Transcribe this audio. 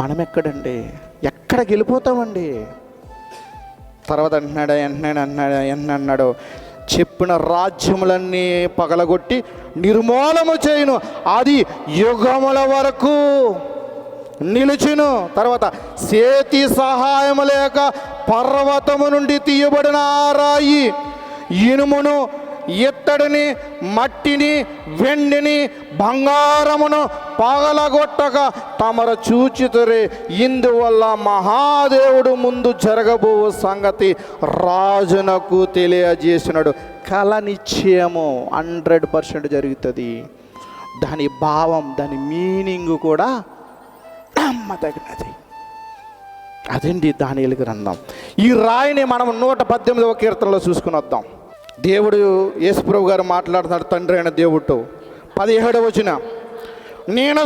మనం ఎక్కడండి, ఎక్కడికి వెళ్ళిపోతామండి? తర్వాత అన్నాడు చెప్పిన రాజ్యములన్నీ పగలగొట్టి నిర్మూలము చేయును, అది యుగముల వరకు నిలుచును. తర్వాత చేతి సహాయం లేక పర్వతము నుండి తీయబడిన రాయి ఇనుమును, ఇత్తడిని, మట్టిని, వెండిని, బంగారమును పగలగొట్టక తమరు చూచితురే. ఇందువల్ల మహాదేవుడు ముందు జరగబో సంగతి రాజునకు తెలియజేసినాడు. కళ నిశ్చయము 100% జరుగుతుంది. దాని భావం, దాని మీనింగ్ కూడా నమ్మదగినది. అదండి దానియేలు గ్రంథం. ఈ రాయిని మనం 118వ కీర్తనలో చూసుకుని వద్దాం. దేవుడు యేసుప్రభు గారు మాట్లాడుతున్నాడు తండ్రి అయిన దేవుడితో. 17వ వచనం, నేను